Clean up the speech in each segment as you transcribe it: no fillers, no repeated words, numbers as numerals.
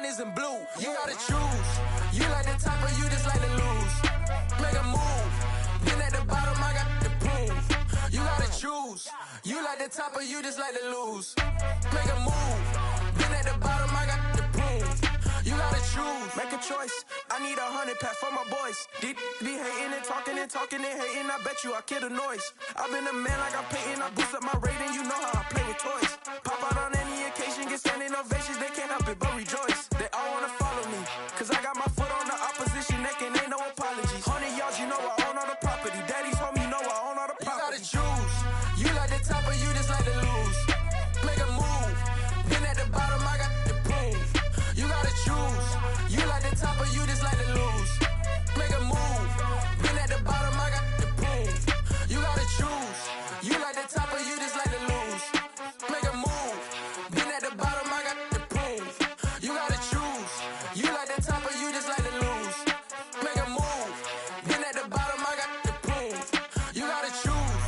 one isn't blue. You gotta choose. You like the top or you just like to lose. Make a move. Been at the bottom, I got the proof. You gotta choose. You like the top or you just like to lose. Make a move. Been at the bottom, I got the proof. You gotta choose. Make a choice. I need 100 pack for my boys. Be hating and talking and hating. I bet you I kill the noise. I've been a man like I'm Peyton. I boost up my rating. You know how I play with toys. Pop out on any occasion, get standing ovations. They can't help it but rejoice. They all wanna follow me, cause I got my foot on the opposition neck and ain't no apologies. 100 yards, you know I own all the property. Daddy's home, you know I own all the property. You gotta choose. You like the top or you just like to lose. Make a move. Been at the bottom, I got the proof. You gotta choose. You like the top or you just like to lose. Make a move. Been at the bottom, I got the proof. You gotta choose. You like the top or you just like to lose. Make a move. Been at the bottom, I got the proof. You gotta choose. You like the top or you just like to lose. Make a move. Been at the bottom, I got the proof. You gotta choose.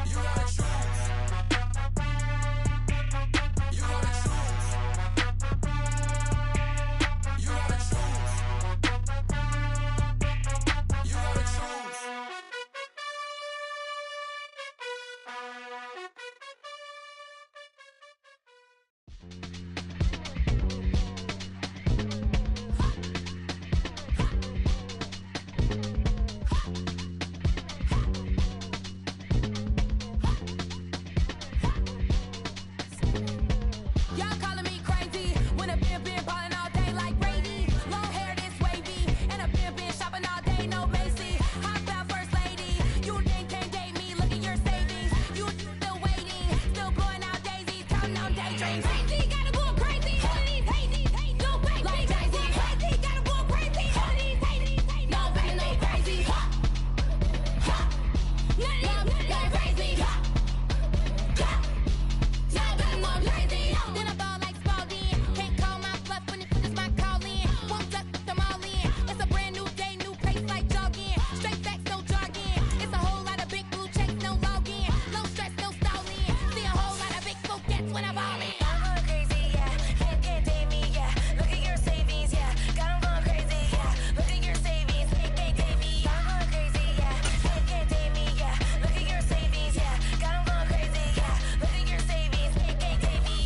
You gotta choose. You gotta choose. You gotta choose. You gotta choose. Y'all calling me crazy when a been ballin' all day like Brady. Long hair this wavy, and a been shopping all day, no Macy. Hot about first lady, you can't date me. Look at your savings, you still waiting, still blowing out daisies, counting on daydreams. Crazy, gotta go crazy. All of these hate, no way, like crazy. Crazy, gotta go crazy. All of these hate, no way, no crazy. None of these like crazy. Y'all better more crazy. Then I ball like Spalding. Can't call my bluff when it's my calling. Won't duck them all in. It's a brand new day, new pace like jogging. Straight facts, no jargon. It's a whole lot of big blue checks, no login. No stress, no stalling. See a whole lot of big folk gets when I ball in. I'm going crazy, yeah. Can't date me, yeah. Look at your savings, yeah. Got 'em going crazy, yeah. Look at your savings, can't date me. I'm going crazy, yeah. Can't date me, yeah. Look at your savings, yeah. Got 'em going crazy, yeah. Look at your savings, can't date me.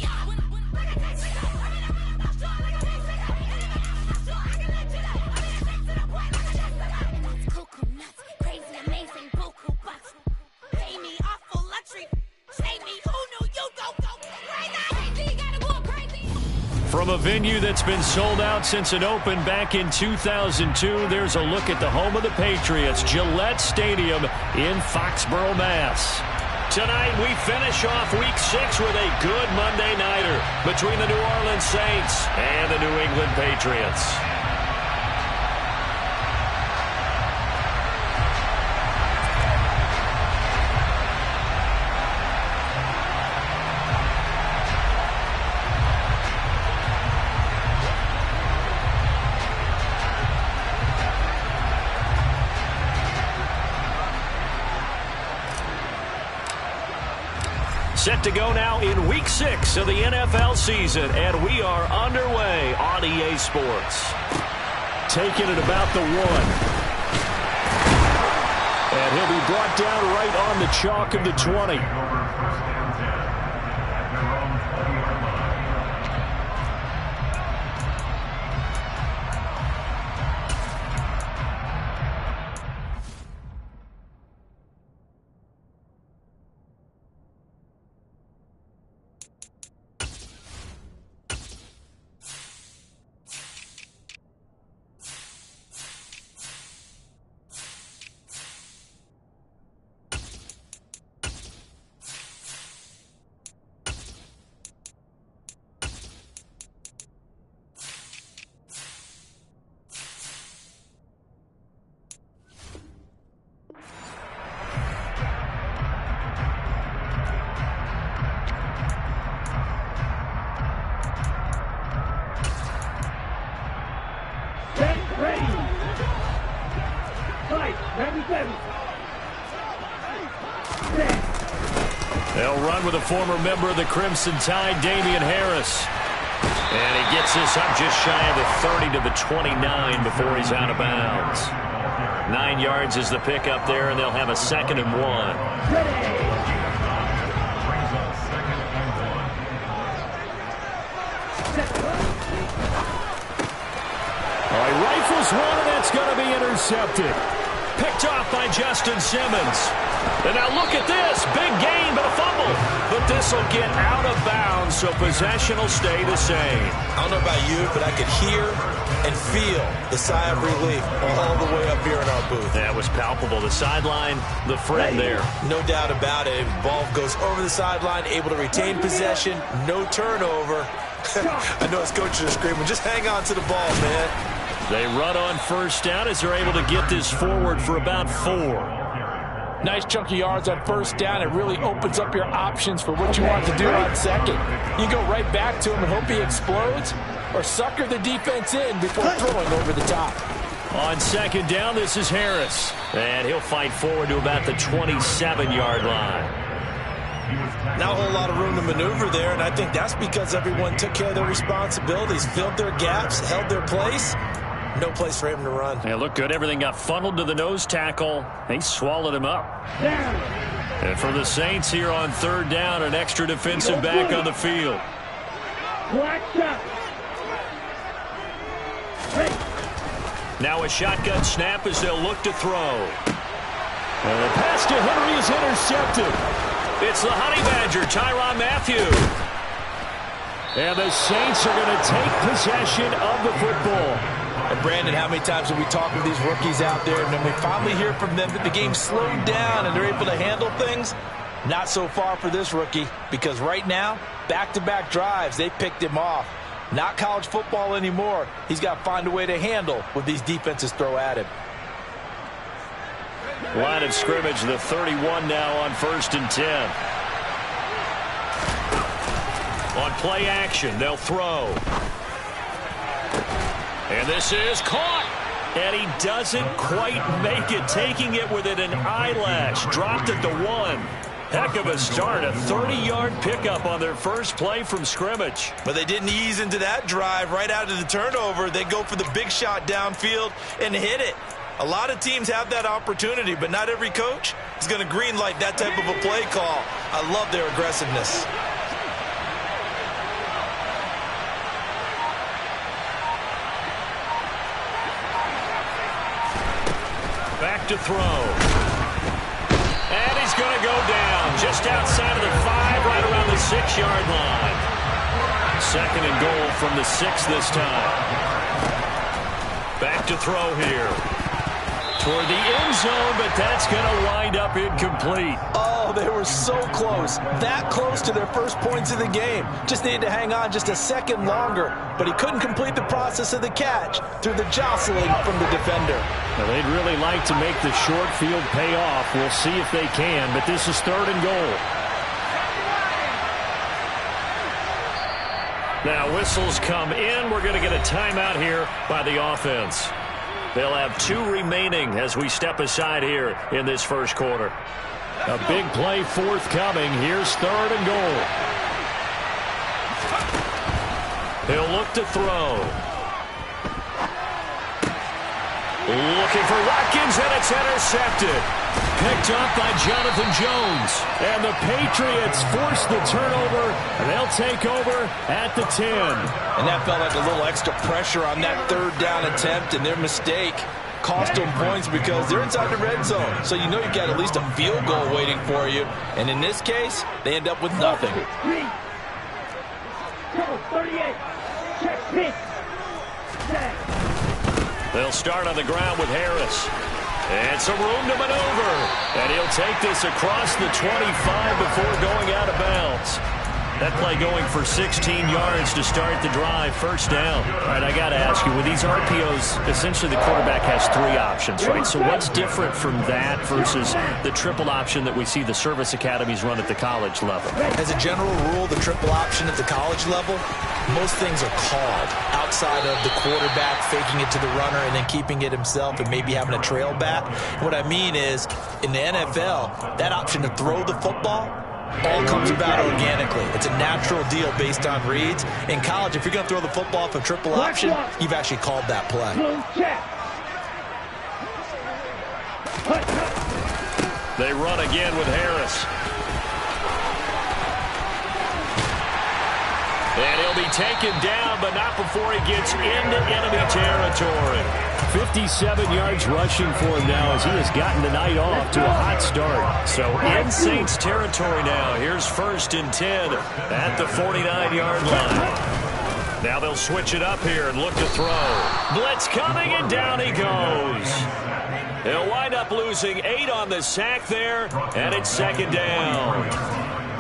Cuckoo nuts, crazy, amazing, buku bucks. Pay me awful luxury. Say me, who knew you go crazy? Gotta go crazy. From a venue that's been sold out since it opened back in 2002, there's a look at the home of the Patriots, Gillette Stadium in Foxborough, Mass. Tonight, we finish off Week 6 with a good Monday nighter between the New Orleans Saints and the New England Patriots. Set to go now in Week 6 of the NFL season, and we are underway on EA Sports. Taking it about the 1. And he'll be brought down right on the chalk of the 20. They'll run with a former member of the Crimson Tide, Damian Harris. And he gets this up just shy of the 30 to the 29 before he's out of bounds. 9 yards is the pickup there, and they'll have a 2nd and 1. Oh, he rifles one, and that's going to be intercepted. Picked off by Justin Simmons. And now look at this. Big gain, but a fumble. But this will get out of bounds, so possession will stay the same. I don't know about you, but I could hear and feel the sigh of relief all the way up here in our booth. That was palpable. The sideline, the friend there. No doubt about it. Ball goes over the sideline, able to retain possession, no turnover. I know his coaches are screaming, just hang on to the ball, man. They run on first down as they're able to get this forward for about 4. Nice chunky yards on first down. It really opens up your options for what you want to do on second. You go right back to him and hope he explodes, or sucker the defense in before throwing over the top. On second down, this is Harris. And he'll fight forward to about the 27-yard line. Not a whole lot of room to maneuver there, and I think that's because everyone took care of their responsibilities, filled their gaps, held their place. No place for him to run. They look good. Everything got funneled to the nose tackle. He swallowed him up. And for the Saints here on third down, an extra defensive back on the field. Now a shotgun snap as they'll look to throw. And the pass to Henry is intercepted. It's the Honey Badger, Tyrann Mathieu. And the Saints are going to take possession of the football. And Brandon, how many times have we talked with these rookies out there, and then we finally hear from them that the game's slowed down and they're able to handle things? Not so far for this rookie, because right now, back-to-back drives, they picked him off. Not college football anymore. He's got to find a way to handle what these defenses throw at him. Line of scrimmage, the 31 now on 1st and 10. On play action, they'll throw. And this is caught. And he doesn't quite make it, taking it within an eyelash. Dropped at the 1. Heck of a start, a 30-yard pickup on their first play from scrimmage. But they didn't ease into that drive right out of the turnover. They go for the big shot downfield and hit it. A lot of teams have that opportunity, but not every coach is going to greenlight that type of a play call. I love their aggressiveness. Back to throw. And he's going to go down just outside of the 5, right around the 6-yard line. 2nd and goal from the 6 this time. Back to throw here. Toward the end zone, but that's going to wind up incomplete. Oh, they were so close. That close to their first points of the game. Just needed to hang on just a second longer, but he couldn't complete the process of the catch through the jostling from the defender. Now, they'd really like to make the short field pay off. We'll see if they can, but this is 3rd and goal. Now, whistles come in. We're going to get a timeout here by the offense. They'll have 2 remaining as we step aside here in this first quarter. A big play forthcoming. Here's 3rd and goal. He'll look to throw. Looking for Watkins, and it's intercepted. Picked up by Jonathan Jones. And the Patriots force the turnover, and they'll take over at the 10. And that felt like a little extra pressure on that 3rd down attempt, and their mistake cost them points because they're inside the red zone. So you know you've got at least a field goal waiting for you. And in this case, they end up with nothing. 38. Check pitch. They'll start on the ground with Harris. And some room to maneuver. And he'll take this across the 25 before going out of bounds. That play going for 16 yards to start the drive, 1st down. All right, I got to ask you, with these RPOs, essentially the quarterback has 3 options, right? So what's different from that versus the triple option that we see the service academies run at the college level? As a general rule, the triple option at the college level, most things are called outside of the quarterback faking it to the runner and then keeping it himself and maybe having a trail back. What I mean is, in the NFL, that option to throw the football, all comes about organically. It's a natural deal based on reads. In college, if you're going to throw the football off a triple option, you've actually called that play. They run again with Harris. And he'll be taken down, but not before he gets into enemy territory. 57 yards rushing for him now as he has gotten the night off to a hot start. So in Saints territory now. Here's 1st and 10 at the 49-yard line. Now they'll switch it up here and look to throw. Blitz coming, and down he goes. He'll wind up losing 8 on the sack there, and it's 2nd down.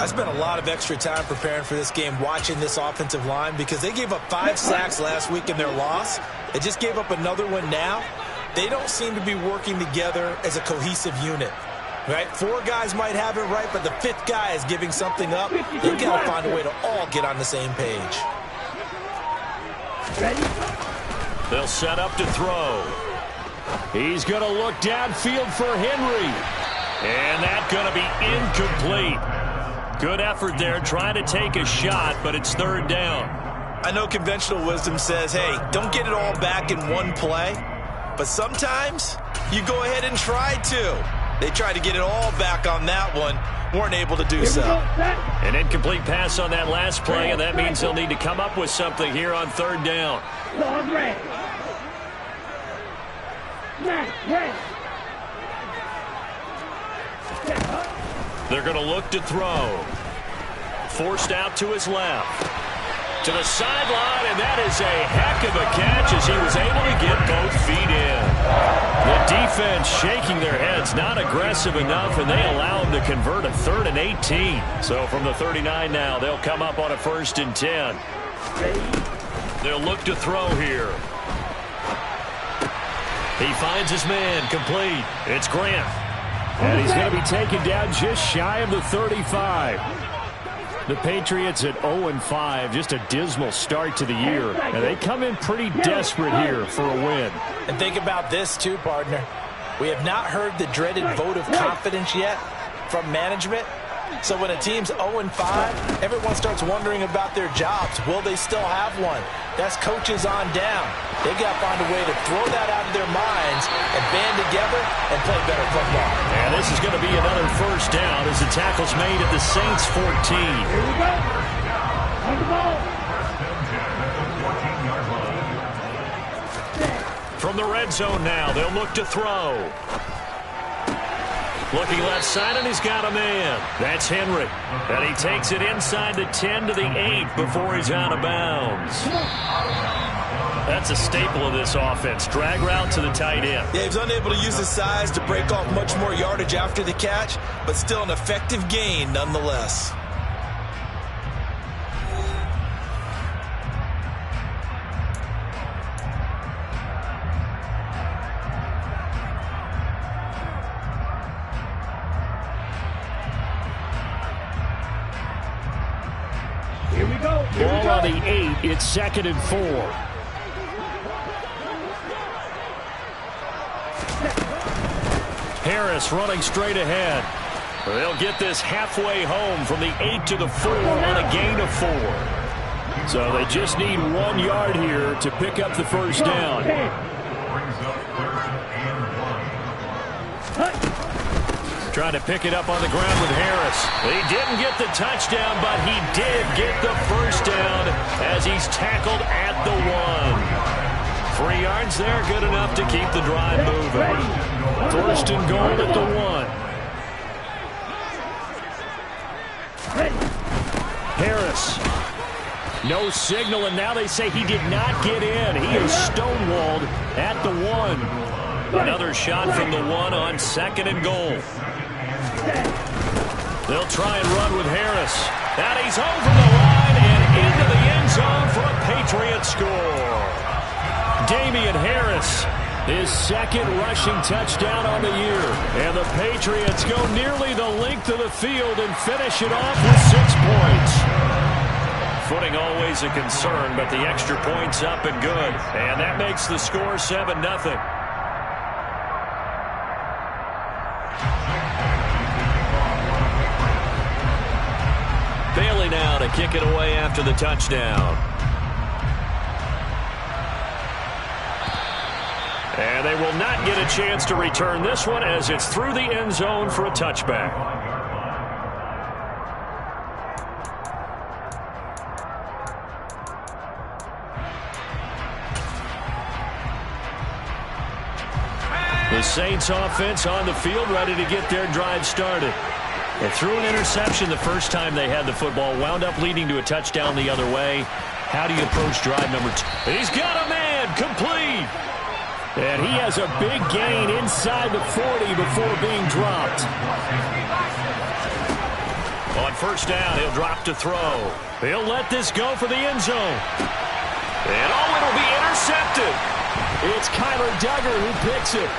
I spent a lot of extra time preparing for this game watching this offensive line because they gave up 5 sacks last week in their loss. They just gave up another one now. They don't seem to be working together as a cohesive unit. Right? 4 guys might have it right, but the 5th guy is giving something up. They've got to find a way to all get on the same page. They'll set up to throw. He's going to look downfield for Henry. And that's going to be incomplete. Good effort there trying to take a shot, but it's 3rd down. I know conventional wisdom says, hey, don't get it all back in one play. But sometimes you go ahead and try to. They tried to get it all back on that one. Weren't able to do so. An incomplete pass on that last play, and that means they'll need to come up with something here on 3rd down. They're going to look to throw. Forced out to his left. To the sideline, and that is a heck of a catch as he was able to get both feet in. The defense shaking their heads, not aggressive enough, and they allow him to convert a 3rd and 18. So from the 39 now, they'll come up on a 1st and 10. They'll look to throw here. He finds his man, complete. It's Grant. And he's going to be taken down just shy of the 35. The Patriots at 0-5, just a dismal start to the year. And they come in pretty desperate here for a win. And think about this too, partner. We have not heard the dreaded vote of confidence yet from management. So when a team's 0-5, everyone starts wondering about their jobs. Will they still have one? That's coaches on down. They got to find a way to throw that out of their minds and band together and play better football. And this is going to be another 1st down as the tackle's made at the Saints 14. Here we go. On the ball. From the red zone now, they'll look to throw. Looking left side, and he's got a man. That's Henry. And he takes it inside the 10 to the 8 before he's out of bounds. That's a staple of this offense. Drag route to the tight end. Yeah, he was unable to use his size to break off much more yardage after the catch, but still an effective gain nonetheless. Here we go. Ball on the 8. It's 2nd and 4. Harris running straight ahead. They'll get this halfway home from the 8 to the 4 on a gain of 4. So they just need 1 yard here to pick up the 1st down. Trying to pick it up on the ground with Harris. He didn't get the touchdown, but he did get the 1st down as he's tackled at the 1. 3 yards there, good enough to keep the drive moving. 1st and goal at the 1. Harris. No signal, and now they say he did not get in. He is stonewalled at the 1. Another shot from the 1 on 2nd and goal. They'll try and run with Harris. And he's over the line and into the end zone for a Patriot score. Damian Harris, his 2nd rushing touchdown on the year. And the Patriots go nearly the length of the field and finish it off with 6 points. Footing always a concern, but the extra point's up and good. And that makes the score 7-0. kick it away after the touchdown. And they will not get a chance to return this one as it's through the end zone for a touchback. The Saints offense on the field, ready to get their drive started. They threw an interception the first time they had the football, wound up leading to a touchdown the other way. How do you approach drive number 2? He's got a man, complete. And he has a big gain inside the 40 before being dropped. On first down, he'll drop to throw. He'll let this go for the end zone. And oh, it'll be intercepted. It's Kyler Duggar who picks it.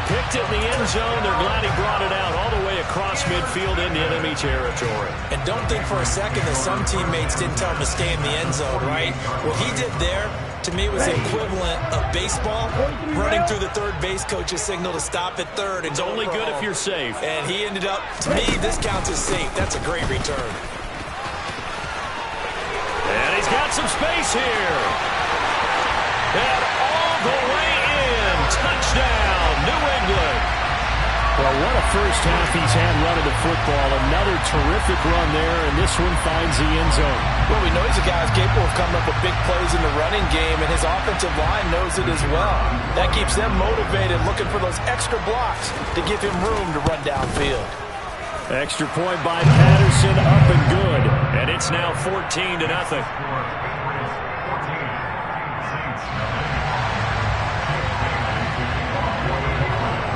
Picked it in the end zone. They're glad he brought it out all the way across midfield into enemy territory. And don't think for a second that some teammates didn't tell him to stay in the end zone, right? What he did there, to me, was the equivalent of baseball running through the third base coach's signal to stop at third. It's only good if you're safe. And he ended up, to me, this counts as safe. That's a great return. And he's got some space here. And all the way in. Touchdown. New England. Well, what a first half he's had running the football. Another terrific run there, and this one finds the end zone. Well, we know he's a guy who's capable of coming up with big plays in the running game, and his offensive line knows it as well. That keeps them motivated, looking for those extra blocks to give him room to run downfield. Extra point by Patterson, up and good. And it's now 14-0.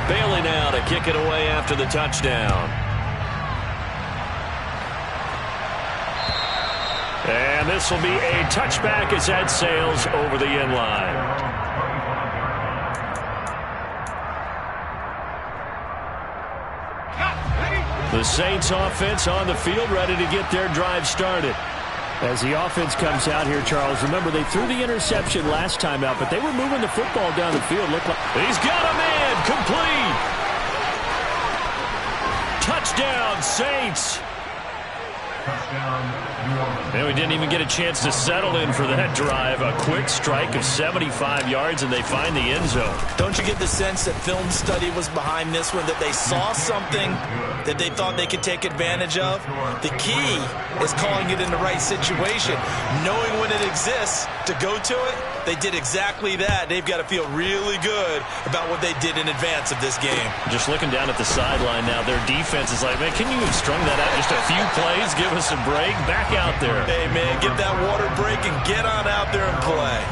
Bailey now to kick it away after the touchdown. And this will be a touchback as that sails over the end line. The Saints offense on the field, ready to get their drive started. As the offense comes out here, Charles, remember they threw the interception last time out, but they were moving the football down the field. Looked like he's got a man, complete. Touchdown, Saints. And we didn't even get a chance to settle in for that drive. A quick strike of 75 yards, and they find the end zone. Don't you get the sense that film study was behind this one, that they saw something that they thought they could take advantage of? The key is calling it in the right situation. Knowing when it exists to go to it, they did exactly that. They've got to feel really good about what they did in advance of this game. Just looking down at the sideline now, their defense is like, man, can you have strung that out just a few plays? Give us a break. Back out there. Hey, man, get that water break and get on out there and play.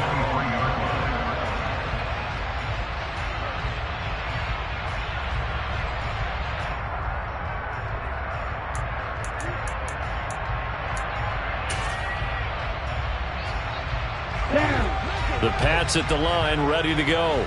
The Pats at the line, ready to go.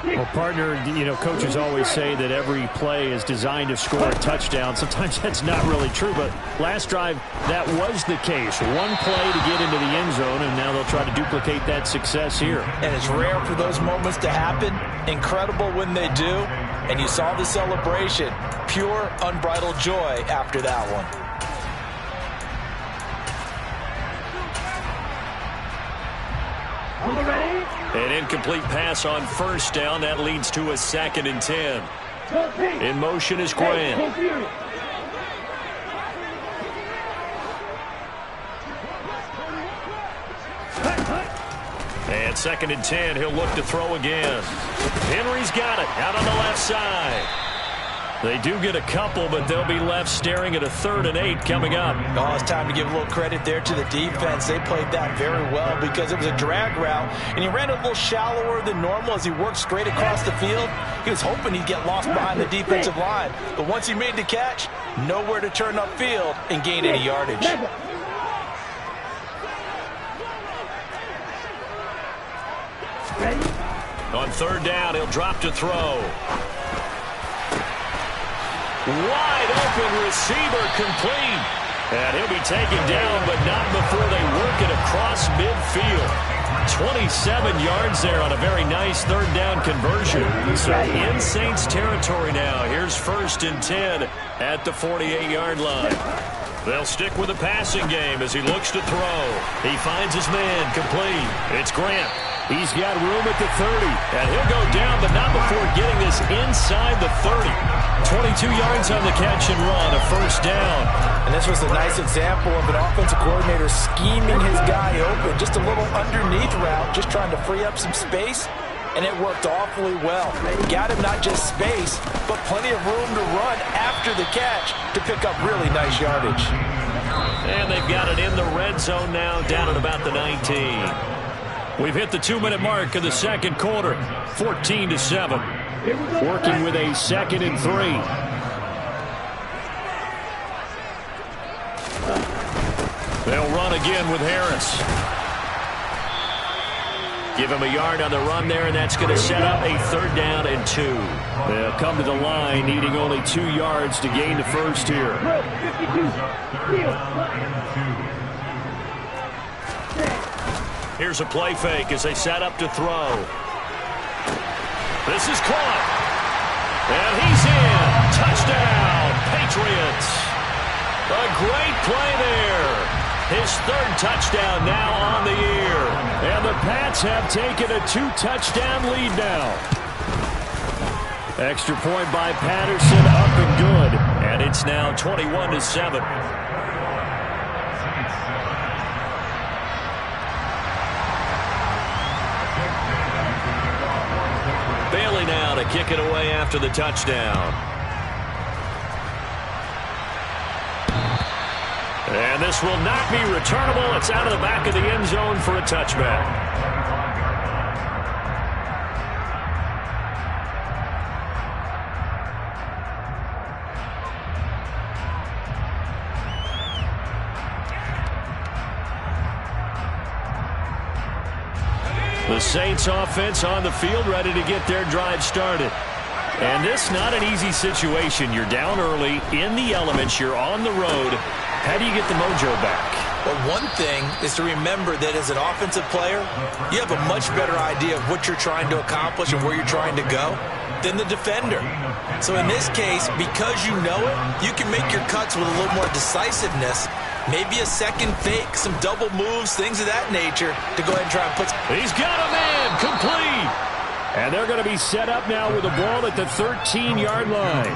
Well, partner, you know, coaches always say that every play is designed to score a touchdown. Sometimes that's not really true, but last drive, that was the case. One play to get into the end zone, and now they'll try to duplicate that success here. And it's rare for those moments to happen. Incredible when they do. And you saw the celebration. Pure, unbridled joy after that one. An incomplete pass on first down. That leads to a 2nd and 10. In motion is Gwen. And 2nd and 10. He'll look to throw again. Henry's got it out on the left side. They do get a couple, but they'll be left staring at a 3rd and 8 coming up. Oh, it's time to give a little credit there to the defense. They played that very well because it was a drag route, and he ran a little shallower than normal as he worked straight across the field. He was hoping he'd get lost behind the defensive line, but once he made the catch, nowhere to turn upfield and gain any yardage. On 3rd down, he'll drop to throw. Wide open receiver, complete. And he'll be taken down, but not before they work it across midfield. 27 yards there on a very nice third down conversion. So in Saints territory now. Here's 1st and 10 at the 48-yard line. They'll stick with the passing game as he looks to throw. He finds his man complete. It's Grant. He's got room at the 30, and he'll go down, but not before getting this inside the 30. 22 yards on the catch and run, a 1st down. And this was a nice example of an offensive coordinator scheming his guy open. Just a little underneath route, just trying to free up some space, and it worked awfully well. Got him not just space, but plenty of room to run after the catch to pick up really nice yardage. And they've got it in the red zone now, down at about the 19. We've hit the 2-minute mark of the second quarter, 14-7. Working with a 2nd and 3. They'll run again with Harris. Give him a yard on the run there, and that's going to set up a 3rd down and 2. They'll come to the line, needing only 2 yards to gain the first here. Here's a play fake as they set up to throw. This is caught. And he's in. Touchdown, Patriots. A great play there. His 3rd touchdown now on the year. And the Pats have taken a 2-touchdown lead now. Extra point by Patterson, up and good. And it's now 21-7. Bailey now to kick it away after the touchdown. And this will not be returnable. It's out of the back of the end zone for a touchback. The Saints offense on the field, ready to get their drive started. And this not an easy situation. You're down early, in the elements, you're on the road. How do you get the mojo back? Well, one thing is to remember that as an offensive player, you have a much better idea of what you're trying to accomplish and where you're trying to go than the defender. So in this case, because you know it, you can make your cuts with a little more decisiveness. Maybe a second fake, some double moves, things of that nature to go ahead and try and put... He's got a man, complete. And they're going to be set up now with the ball at the 13-yard line.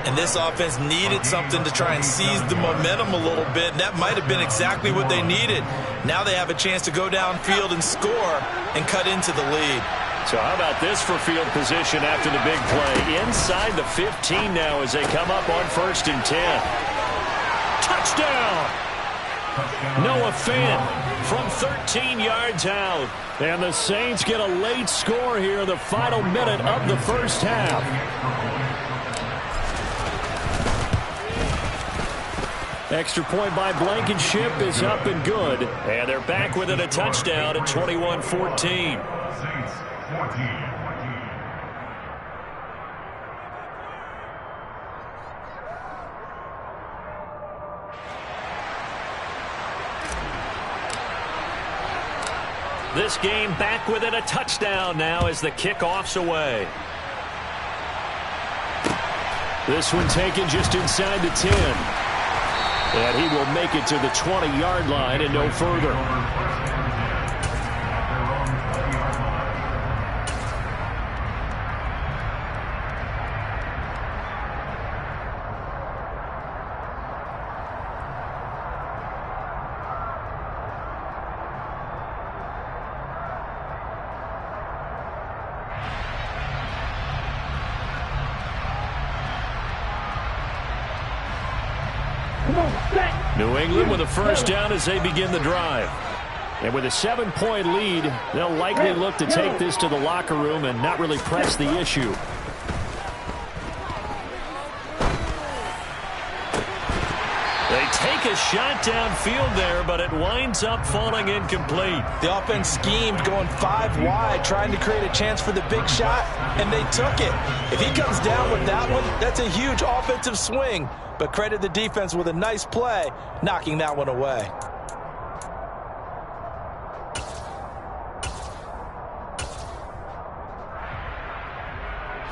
And this offense needed something to try and seize the momentum a little bit. And that might have been exactly what they needed. Now they have a chance to go downfield and score and cut into the lead. So how about this for field position after the big play? Inside the 15 now as they come up on 1st and 10. Touchdown! Noah Fant from 13 yards out. And the Saints get a late score here in the final minute of the first half. Extra point by Blankenship is up and good. And they're back within a touchdown at 21-14. This game back within a touchdown now as the kickoff's away. This one taken just inside the 10. And he will make it to the 20-yard line and no further. New England with a first down as they begin the drive. And with a 7-point lead, they'll likely look to take this to the locker room and not really press the issue. They take a shot downfield there, but it winds up falling incomplete. The offense schemed going 5 wide, trying to create a chance for the big shot, and they took it. If he comes down with that one, that's a huge offensive swing. But credit the defense with a nice play, knocking that one away.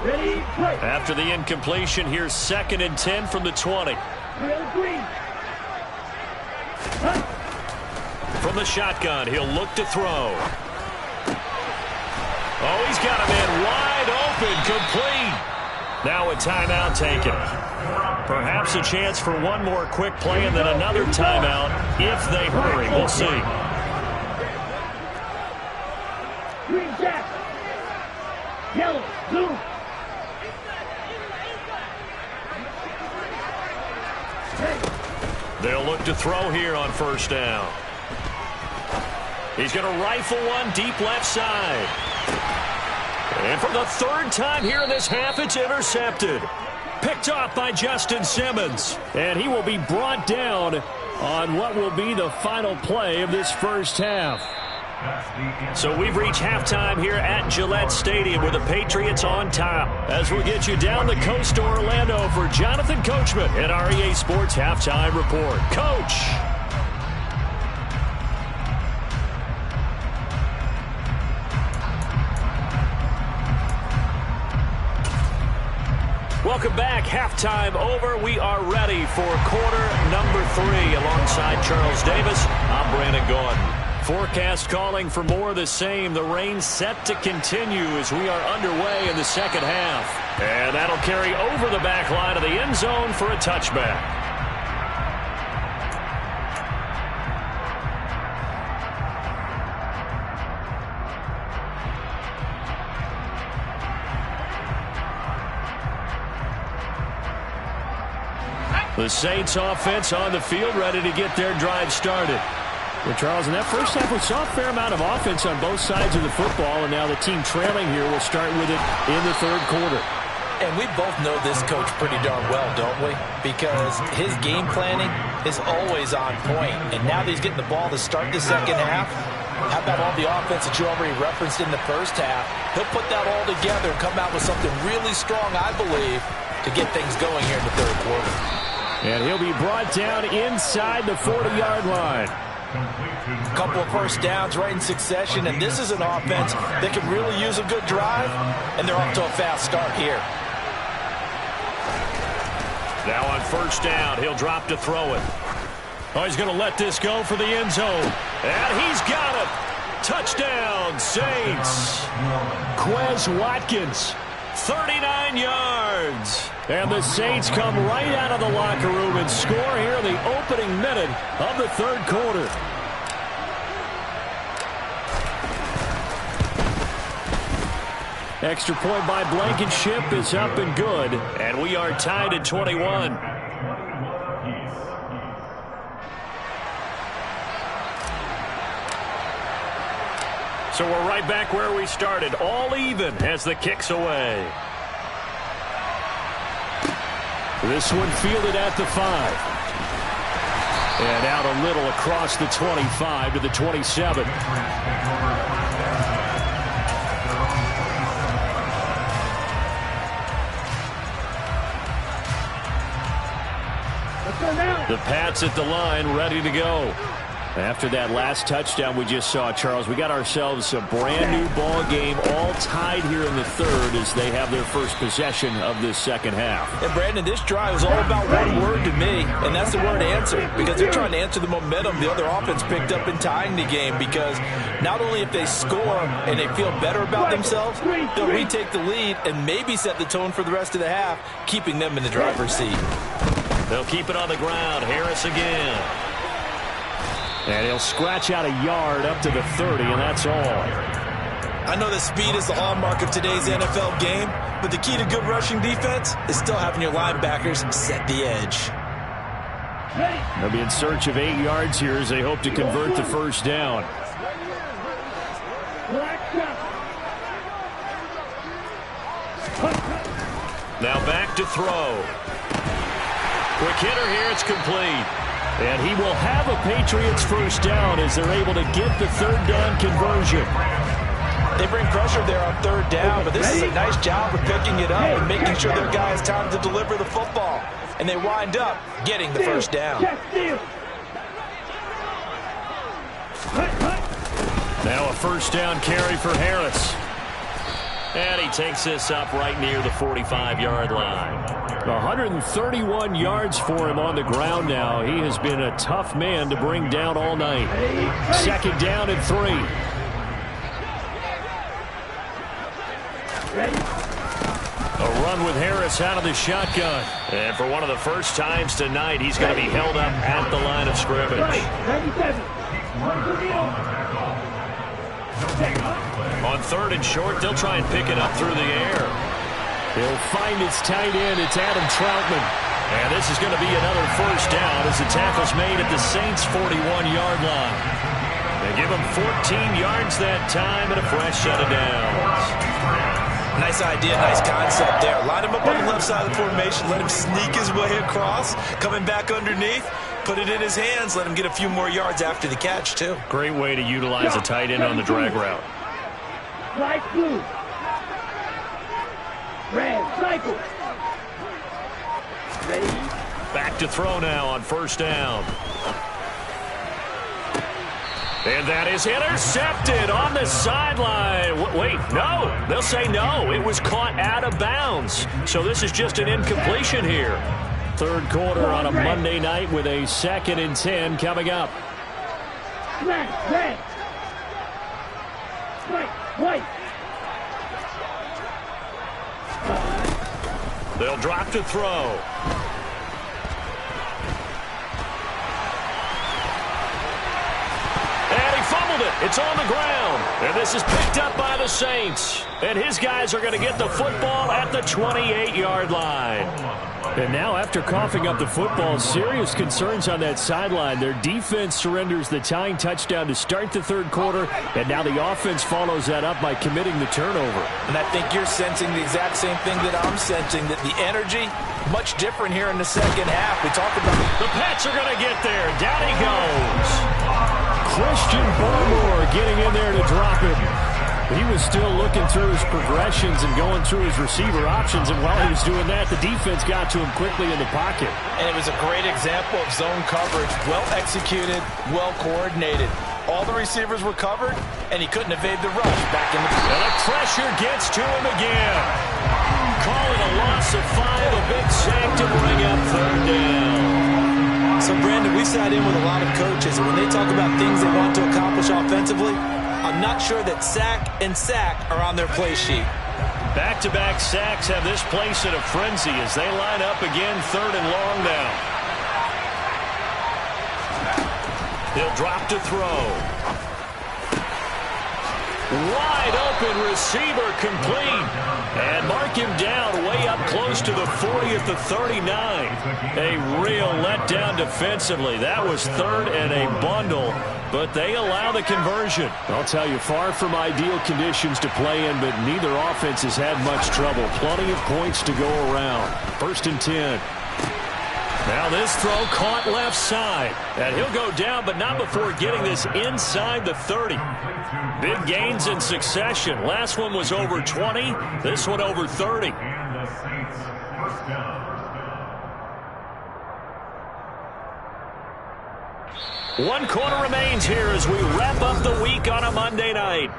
After the incompletion, here's 2nd and 10 from the 20. From the shotgun, he'll look to throw. Oh, he's got him in wide open, complete. Now a timeout taken. Perhaps a chance for one more quick play and then another timeout if they hurry. We'll see. Green jack. Yellow, blue. They'll look to throw here on 1st down. He's going to rifle one deep left side. And for the 3rd time here in this half, it's intercepted. Picked off by Justin Simmons. And he will be brought down on what will be the final play of this first half. So we've reached halftime here at Gillette Stadium with the Patriots on top. As we'll get you down the coast to Orlando for Jonathan Coachman at our EA Sports Halftime Report. Coach! Welcome back. Halftime over. We are ready for quarter number 3. Alongside Charles Davis, I'm Brandon Gaudin. Forecast calling for more of the same. The rain set to continue as we are underway in the second half. And that'll carry over the back line of the end zone for a touchback. The Saints offense on the field, ready to get their drive started. Well, Charles, in that first half, we saw a fair amount of offense on both sides of the football, and now the team trailing here will start with it in the 3rd quarter. And we both know this coach pretty darn well, don't we? Because his game planning is always on point. And now that he's getting the ball to start the second half, how about all the offense that you already referenced in the first half? He'll put that all together and come out with something really strong, I believe, to get things going here in the 3rd quarter. And he'll be brought down inside the 40-yard line. A couple of first downs right in succession, and this is an offense that can really use a good drive, and they're off to a fast start here. Now on 1st down, he'll drop to throw it. Oh, he's going to let this go for the end zone. And he's got it. Touchdown, Saints. Quez Watkins, 39 yards. And the Saints come right out of the locker room and score here in the opening minute of the 3rd quarter. Extra point by Blankenship is up and good. And we are tied at 21. So we're right back where we started, all even as the kick's away. This one fielded at the 5. And out a little across the 25 to the 27. The Pats at the line, ready to go. After that last touchdown we just saw, Charles, we got ourselves a brand-new ball game, all tied here in the 3rd as they have their first possession of this second half. And, Brandon, this drive is all about one word to me, and that's the word answer, because they're trying to answer the momentum the other offense picked up in tying the game, because not only if they score and they feel better about themselves, they'll retake the lead and maybe set the tone for the rest of the half, keeping them in the driver's seat. They'll keep it on the ground. Harris again. And he'll scratch out a yard up to the 30, and that's all. I know that speed is the hallmark of today's NFL game, but the key to good rushing defense is still having your linebackers set the edge. They'll be in search of 8 yards here as they hope to convert the first down. Now back to throw. Quick hitter here, it's complete. And he will have a Patriots first down as they're able to get the 3rd down conversion. They bring pressure there on 3rd down, but this is a nice job of picking it up and making sure their guy has time to deliver the football. And they wind up getting the first down. Now a first down carry for Harris. And he takes this up right near the 45-yard line. 131 yards for him on the ground now. He has been a tough man to bring down all night. Second down and 3. A run with Harris out of the shotgun. And for one of the first times tonight, he's going to be held up at the line of scrimmage. 97. On third and short, they'll try and pick it up through the air. He'll find his tight end. It's Adam Troutman. And this is going to be another first down as the tackle's made at the Saints' 41-yard line. They give him 14 yards that time and a fresh set of downs. Nice idea, nice concept there. Line him up on the left side of the formation, let him sneak his way across, coming back underneath, put it in his hands, let him get a few more yards after the catch, too. Great way to utilize a tight end on the drag route. Light blue. Red, cycle. Ready? Back to throw now on first down. And that is intercepted on the sideline. Wait, no. They'll say no. It was caught out of bounds. So this is just an incompletion here. Third quarter on a Monday night with a 2nd and 10 coming up. Black, red. White. They'll drop to throw. And he fumbled it. It's on the ground. And this is picked up by the Saints. And his guys are going to get the football at the 28-yard line. And now after coughing up the football, serious concerns on that sideline. Their defense surrenders the tying touchdown to start the third quarter, and now the offense follows that up by committing the turnover. And I think you're sensing the exact same thing that I'm sensing, that the energy, much different here in the second half. We talked about it. The Pats are going to get there. Down he goes. Christian Barmore getting in there to drop him. He was still looking through his progressions and going through his receiver options, and while he was doing that, the defense got to him quickly in the pocket. And it was a great example of zone coverage, well executed, well coordinated. All the receivers were covered, and he couldn't evade the rush back in the... And the pressure gets to him again. Call it a loss of 5, a big sack to bring up third down. So, Brandon, we sat in with a lot of coaches, and when they talk about things they want to accomplish offensively, I'm not sure that sack and sack are on their play sheet. Back-to-back sacks have this place in a frenzy as they line up again, third and long now. He'll drop to throw. Wide open receiver complete. And mark him down way up close to the 40 at the 39. A real letdown defensively. That was third and a bundle, but they allow the conversion. I'll tell you, far from ideal conditions to play in, but neither offense has had much trouble. Plenty of points to go around. First and 10. Now this throw caught left side. And he'll go down, but not before getting this inside the 30. Big gains in succession. Last one was over 20. This one over 30. One quarter remains here as we wrap up the week on a Monday night.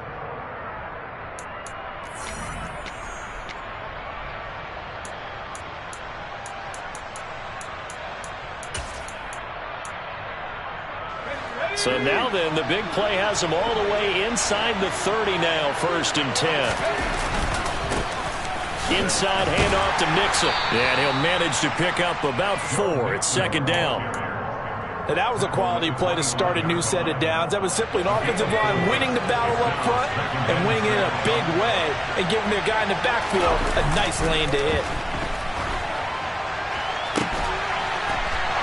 So now then, the big play has him all the way inside the 30 now, first and 10. Inside handoff to Nixon. And he'll manage to pick up about 4. It's second down. And that was a quality play to start a new set of downs. That was simply an offensive line winning the battle up front and winning it in a big way and giving their guy in the backfield a nice lane to hit.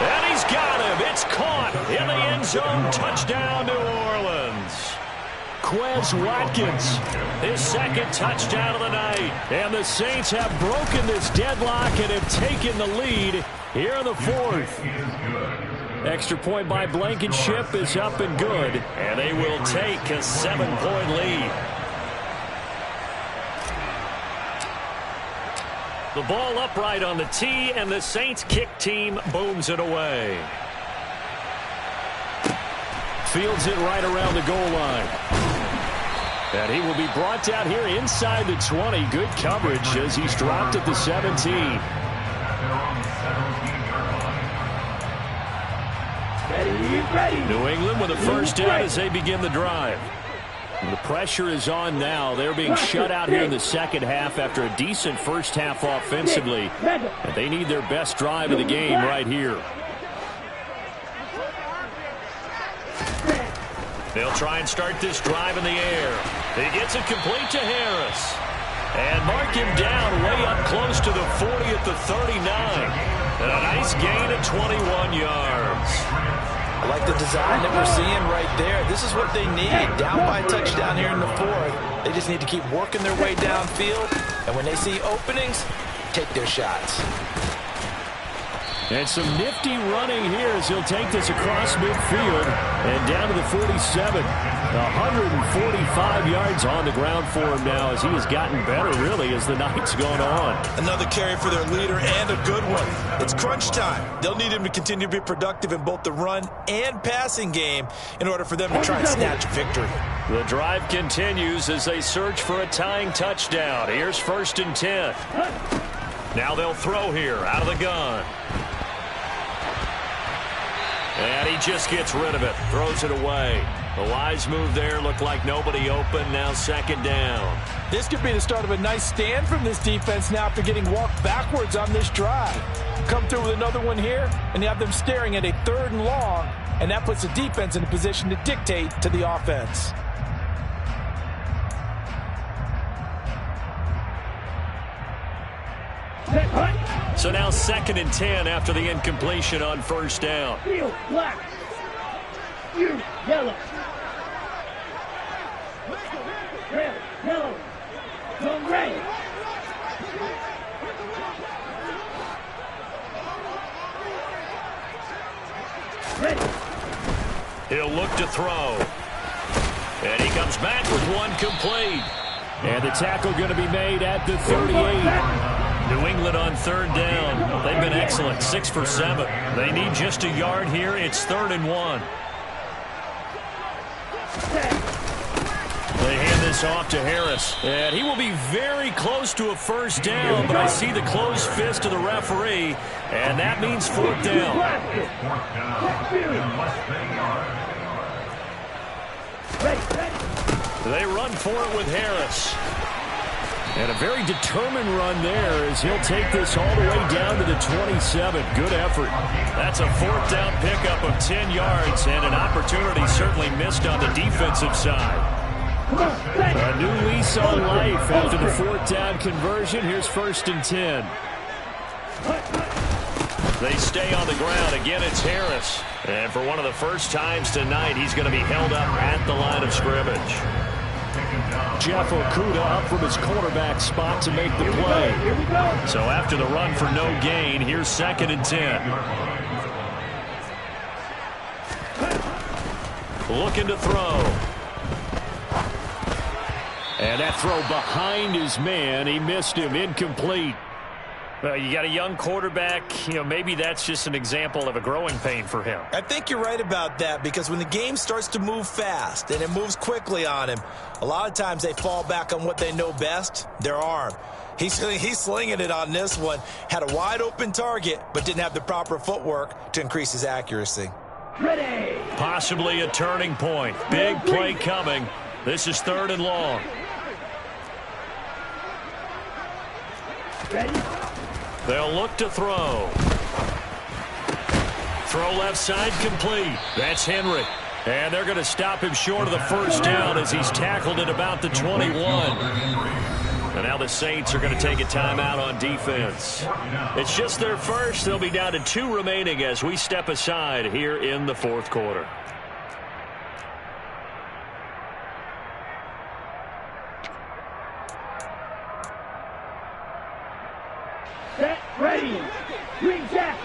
And he's got him. It's caught in the end zone. Touchdown, New Orleans. Quez Watkins, his second touchdown of the night. And the Saints have broken this deadlock and have taken the lead here in the fourth. Extra point by Blankenship is up and good. And they will take a 7-point lead. The ball upright on the tee, and the Saints kick team booms it away. Fields it right around the goal line. And he will be brought down here inside the 20. Good coverage as he's dropped at the 17. New England with a first down as they begin the drive. The pressure is on now. They're being shut out here in the second half after a decent first half offensively. And they need their best drive of the game right here. They'll try and start this drive in the air. He gets it complete to Harris. And mark him down way up close to the 40 at the 39. And a nice gain of 21 yards. I like the design that we're seeing right there. This is what they need. Down by a touchdown here in the fourth. They just need to keep working their way downfield. And when they see openings, take their shots. And some nifty running here as he'll take this across midfield and down to the 47. 145 yards on the ground for him now as he has gotten better, really, as the night's gone on. Another carry for their leader and a good one. It's crunch time. They'll need him to continue to be productive in both the run and passing game in order for them to try and snatch a victory. The drive continues as they search for a tying touchdown. Here's 1st and 10. Now they'll throw here out of the gun. And he just gets rid of it, throws it away. A wise move there, looked like nobody open, now 2nd down. This could be the start of a nice stand from this defense now after getting walked backwards on this drive. Come through with another one here, and you have them staring at a 3rd and long, and that puts the defense in a position to dictate to the offense. So now 2nd and 10 after the incompletion on 1st down. Field black. You yellow. Red, yellow. Go red. Ready. He'll look to throw. And he comes back with one complete. And the tackle going to be made at the 38. New England on 3rd down. They've been excellent, 6 for 7. They need just a yard here. It's 3rd and 1. They hand this off to Harris. And he will be very close to a first down, but I see the closed fist of the referee, and that means 4th down. They run for it with Harris. And a very determined run there as he'll take this all the way down to the 27. Good effort. That's a 4th down pickup of 10 yards and an opportunity certainly missed on the defensive side. A new lease on life after the 4th down conversion. Here's 1st and 10. They stay on the ground. Again, it's Harris. And for one of the first times tonight, he's going to be held up at the line of scrimmage. Jeff Okudah up from his quarterback spot to make the play. So after the run for no gain, here's 2nd and 10. Looking to throw. And that throw behind his man. He missed him. Incomplete. Well, you got a young quarterback, maybe that's just an example of a growing pain for him. I think you're right about that because when the game starts to move fast and it moves quickly on him, a lot of times they fall back on what they know best, their arm. He's slinging it on this one. Had a wide open target, but didn't have the proper footwork to increase his accuracy. Ready. Possibly a turning point. Big play coming. This is 3rd and long. Ready. They'll look to throw. Throw left side complete. That's Henry. And they're going to stop him short of the first down as he's tackled at about the 21. And now the Saints are going to take a timeout on defense. It's just their first. They'll be down to 2 remaining as we step aside here in the 4th quarter. Set, ready. Green jack.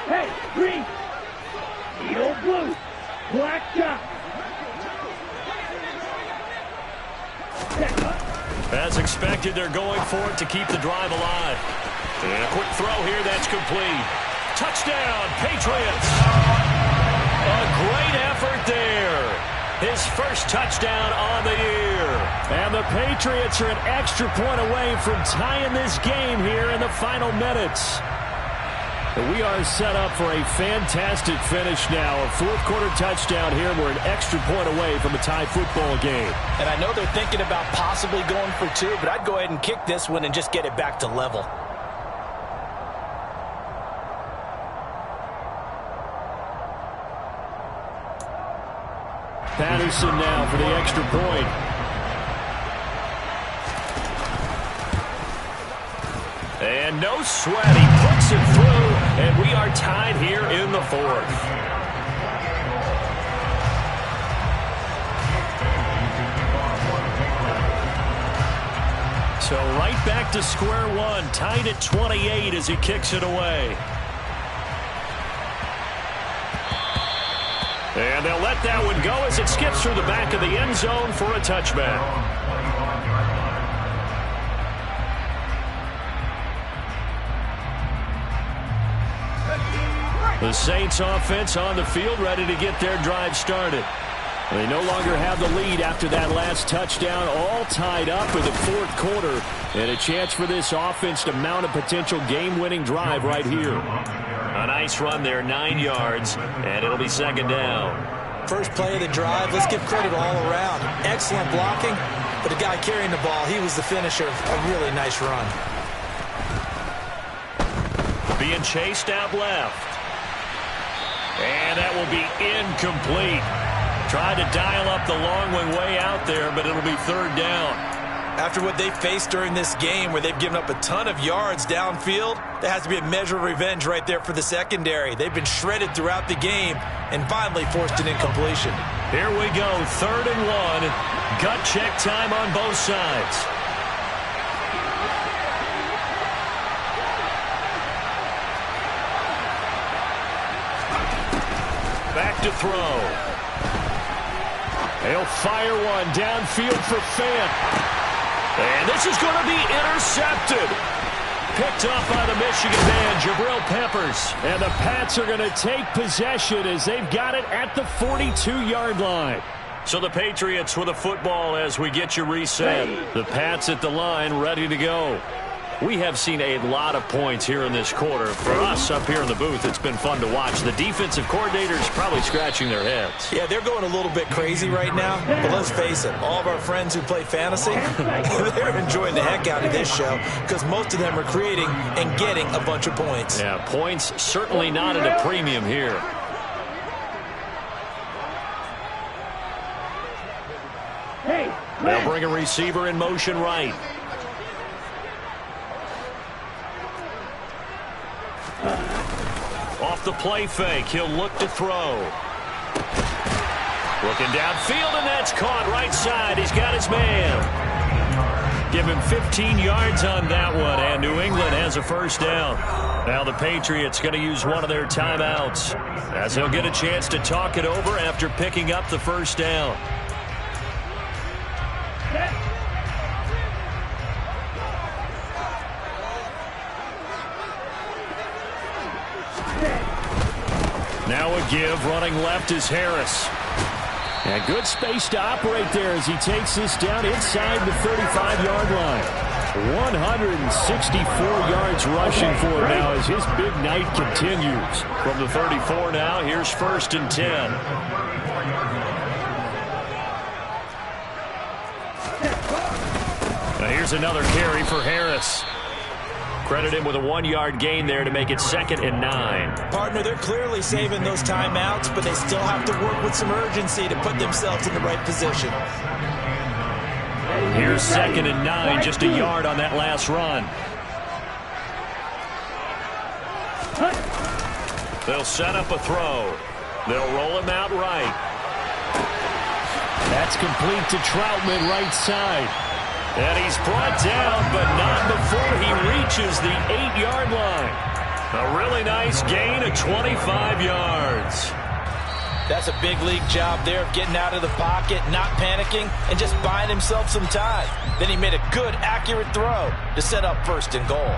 Hey, green. Teal blue. Black jack. As expected, they're going for it to keep the drive alive. And a quick throw here, that's complete. Touchdown, Patriots. A great effort there. his first touchdown on the year. And the Patriots are an extra point away from tying this game here in the final minutes. We are set up for a fantastic finish now. A fourth-quarter touchdown here. We're an extra point away from a tie football game. And I know they're thinking about possibly going for two, but I'd go ahead and kick this one and just get it back to level. Patterson now for the extra point. And no sweat. He puts it through, and we are tied here in the fourth. So right back to square one, tied at 28 as he kicks it away. And they'll let that one go as it skips through the back of the end zone for a touchback. The Saints offense on the field, ready to get their drive started. They no longer have the lead after that last touchdown, all tied up for the fourth quarter, and a chance for this offense to mount a potential game-winning drive right here. A nice run there, 9 yards, and it'll be second down. First play of the drive, let's give credit all around. Excellent blocking, but the guy carrying the ball, he was the finisher. A really nice run. Being chased out left. And that will be incomplete. Tried to dial up the long one way out there, but it'll be third down. After what they faced during this game where they've given up a ton of yards downfield, there has to be a measure of revenge right there for the secondary. They've been shredded throughout the game and finally forced an incompletion. Here we go, 3rd and 1. Gut check time on both sides. Back to throw. He'll fire one downfield for Fant. And this is going to be intercepted. Picked off by the Michigan man, Jabril Peppers. And the Pats are going to take possession as they've got it at the 42-yard line. So the Patriots with the football as we get you reset. The Pats at the line ready to go. We have seen a lot of points here in this quarter. For us up here in the booth, it's been fun to watch. The defensive coordinators probably scratching their heads. Yeah, they're going a little bit crazy right now. But let's face it, all of our friends who play fantasy, they're enjoying the heck out of this show because most of them are creating and getting a bunch of points. Yeah, points certainly not at a premium here. They'll bring a receiver in motion right. Off the play fake, he'll look to throw. Looking downfield, and that's caught right side. He's got his man. Give him 15 yards on that one, and New England has a first down. Now the Patriots going to use one of their timeouts as he'll get a chance to talk it over after picking up the first down. Now a give, running left is Harris. And good space to operate there as he takes this down inside the 35-yard line. 164 yards rushing for him now as his big night continues. From the 34 now, here's 1st and 10. Now here's another carry for Harris. Credit him with a 1-yard gain there to make it 2nd and 9. Partner, they're clearly saving those timeouts, but they still have to work with some urgency to put themselves in the right position. Here's 2nd and 9, just a yard on that last run. They'll set up a throw. They'll roll him out right. That's complete to Troutman right side. And he's brought down, but not before he reaches the 8-yard line. A really nice gain of 25 yards. That's a big league job there of getting out of the pocket, not panicking, and just buying himself some time. Then he made a good, accurate throw to set up 1st and goal.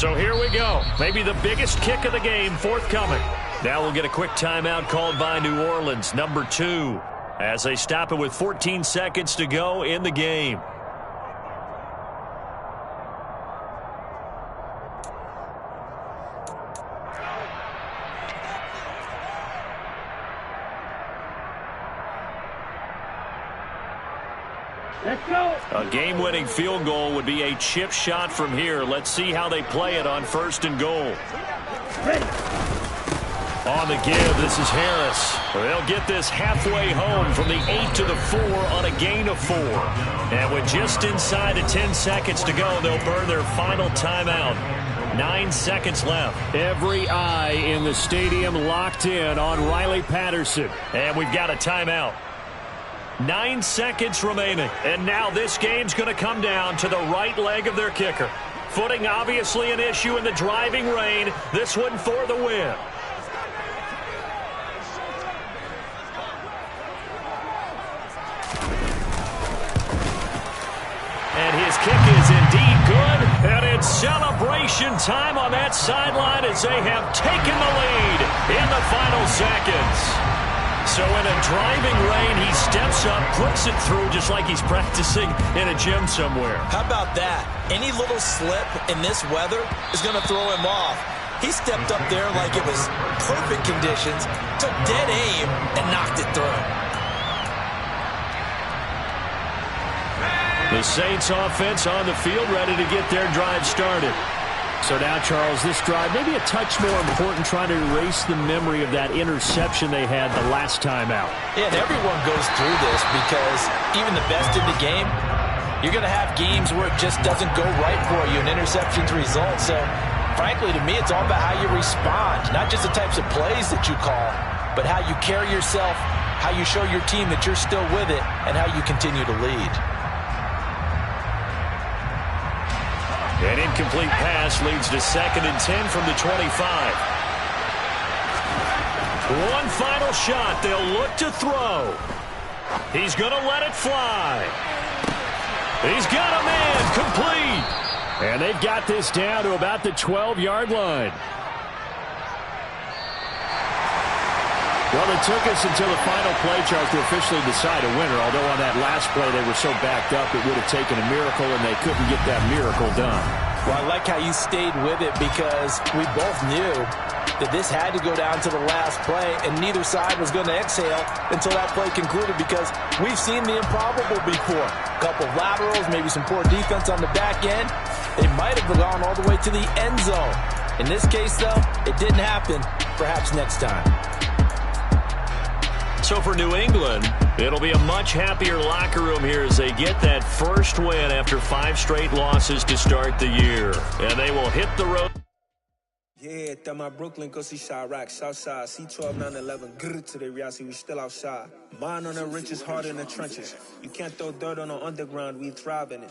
So here we go. Maybe the biggest kick of the game forthcoming. Now we'll get a quick timeout called by New Orleans, number 2, as they stop it with 14 seconds to go in the game. Let's go. A game-winning field goal would be a chip shot from here. Let's see how they play it on 1st and goal. Ready. On the give, this is Harris. They'll get this halfway home from the 8 to the 4 on a gain of 4. And with just inside of 10 seconds to go, they'll burn their final timeout. 9 seconds left. Every eye in the stadium locked in on Riley Patterson. And we've got a timeout. 9 seconds remaining. And now this game's going to come down to the right leg of their kicker. Footing obviously an issue in the driving rain. This one for the win. And his kick is indeed good. And it's celebration time on that sideline as they have taken the lead in the final seconds. So in a driving rain, he steps up, puts it through just like he's practicing in a gym somewhere. How about that? Any little slip in this weather is going to throw him off. He stepped up there like it was perfect conditions, took dead aim, and knocked it through. The Saints offense on the field, ready to get their drive started. So now, Charles, this drive maybe a touch more important, trying to erase the memory of that interception they had the last time out. Yeah, and everyone goes through this because even the best in the game, you're going to have games where it just doesn't go right for you, and interceptions result. So, frankly, to me, it's all about how you respond, not just the types of plays that you call, but how you carry yourself, how you show your team that you're still with it, and how you continue to lead. An incomplete pass leads to 2nd and 10 from the 25. One final shot. They'll look to throw. He's going to let it fly. He's got a man complete. And they've got this down to about the 12-yard line. Well, it took us until the final play, Charles, to officially decide a winner. Although on that last play they were so backed up it would have taken a miracle, and they couldn't get that miracle done. Well, I like how you stayed with it because we both knew that this had to go down to the last play, and neither side was going to exhale until that play concluded because we've seen the improbable before. A couple of laterals, maybe some poor defense on the back end. They might have gone all the way to the end zone. In this case, though, it didn't happen. Perhaps next time. So for New England, it'll be a much happier locker room here as they get that first win after 5 straight losses to start the year. And they will hit the road. Yeah, that my Brooklyn go see Chirac, Southside, C12, 911, grrr to the reality, we still outside. Mine on the riches, heart in the trenches. You can't throw dirt on the underground, we thrive in it.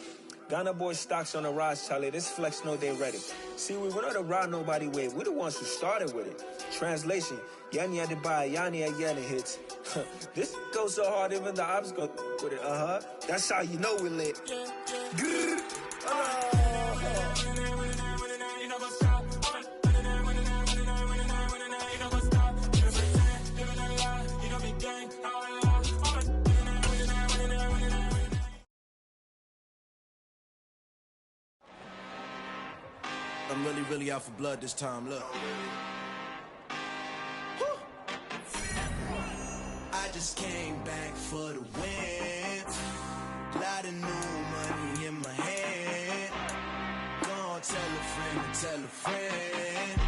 Ghana boys stocks on the rise, Charlie. This flex know they ready. See, we went on the ride nobody with. We the ones who started with it. Translation, Yanni had to buy, Yanni had yelling hits. This goes so hard, even the ops go with it. That's how you know we lit. Grrr. I'm really out for blood this time, look. I just came back for the win. Lot of new money in my hand. Gonna tell a friend to tell a friend.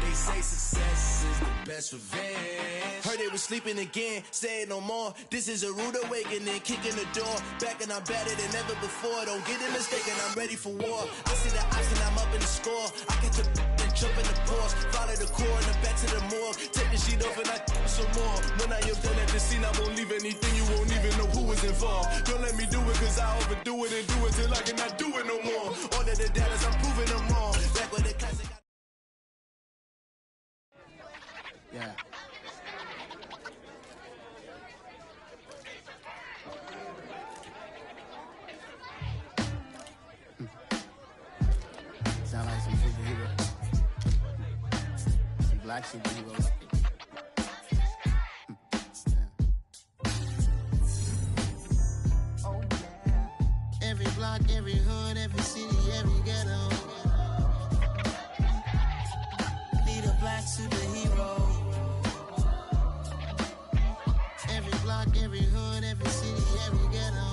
They say success is the best revenge. Heard they were sleeping again, say it no more. This is a rude awakening, kicking the door. Back and I'm better than ever before. Don't get it mistaken, I'm ready for war. I see the option, I'm up in the score. I catch a and jump in the Porsche. Follow the core and the back to the morgue. Take the sheet off and I some more. When I am done at the scene, I won't leave anything. You won't even know who was involved. Don't let me do it, cause I overdo it and do it till I cannot do it no more. All of the doubters, I'm proving them wrong. Back with the classic. Yeah. Sound like some superhero. black superheroes. Oh, yeah. Every block, every hood, every city, every ghetto. Need a black superhero. Every block, every hood, every city, every ghetto.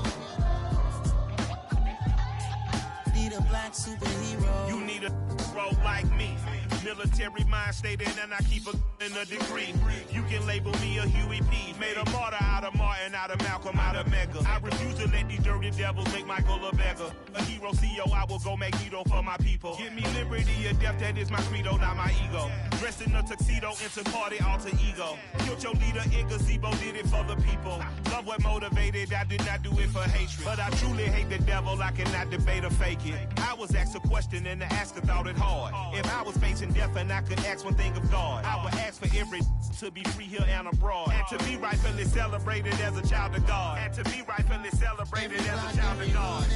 Need a black superhero. You need a role like me. Military mind stated, and I keep in a degree. You can label me a Huey P. Made a martyr out of Martin, out of Malcolm, out of Mega. I refuse to let these dirty devils make Michael a beggar. A hero CEO, I will go Magneto for my people. Give me liberty or death, that is my credo, not my ego. Dressed in a tuxedo, into party, alter ego. Killed your leader in gazebo, did it for the people. Love what motivated, I did not do it for hatred. But I truly hate the devil, I cannot debate or fake it. I was asked a question and the asker thought it hard. If I was facing death and I could ask one thing of God, I would ask for every to be free here and abroad, and to be rightfully celebrated as a child of God, and to be rightfully celebrated as a child of God.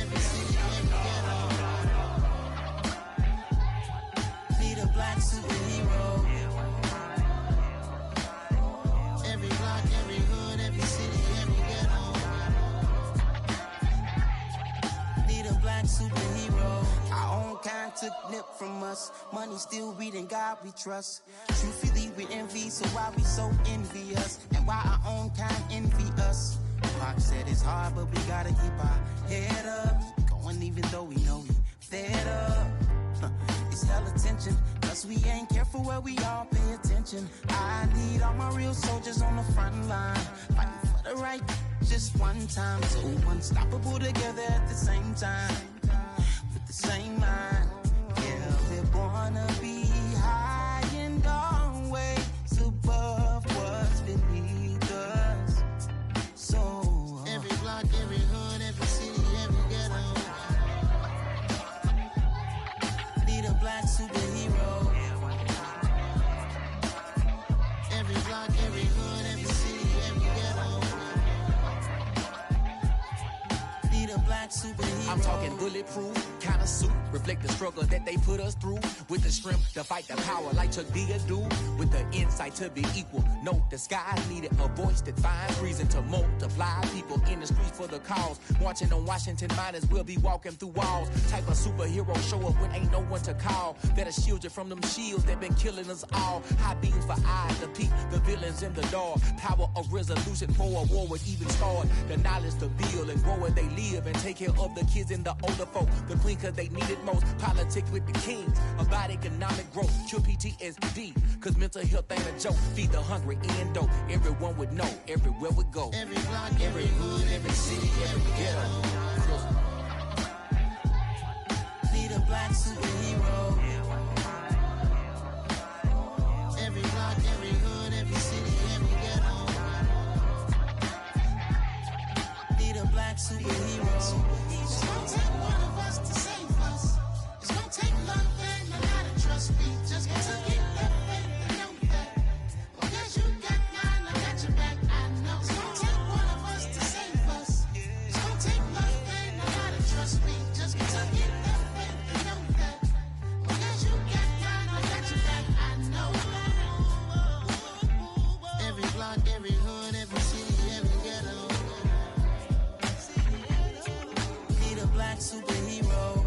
Need a black superhero. Every block, every hood, every city, every ghetto. Need a black superhero. Our own kind took nip from us. Money still reading God we trust. Truthfully we envy, so why we so envious? And why our own kind envy us? Pac said it's hard, but we gotta keep our head up. Going even though we know we fed up. It's hella tension, cause we ain't careful where we all pay attention. I need all my real soldiers on the front line, fighting for the right just one time. So unstoppable together at the same time, with the same mind. Yeah, we wanna be high and always above what's beneath us. So every block, every hood, every city, every ghetto. Need a black superhero. Every block, every hood, every city, every ghetto. Need a black superhero. I'm talking bulletproof kind of suit, reflect the struggle that they put us through, with the strength to fight the power like Chuck D do, with the insight to be equal. Note the skies needed a voice that finds reason to multiply people in the streets for the cause. Marching on Washington, might as well be walking through walls. Type of superhero show up when ain't no one to call. That'll shield you from them shields that been killing us all. High beams for eyes to peek the villains in the dark. Power of resolution for a war would even start. The knowledge to build and grow where they live and take care of the kids and the older folk. The queen cause they need it most. Politics with the kings about economic growth. Cure PTSD cause mental health ain't a joke. Feed the hungry and dope. Everyone would know everywhere we go. Every block, every hood, every city, every ghetto. Need a black superhero. Every block, every hood, every city, every ghetto. Need a black superhero. It's gonna take one of us to save us. It's gonna take love and a lot of trust. We just gotta get that faith and know that. Because you got mine, I got your back. I know it's gonna take one of us to save us. It's gonna take love and a lot of trust. We just gotta get that faith and know that. Because you got mine, I got your back. I know. Every block, every hood, every city, every ghetto. Need a black superhero.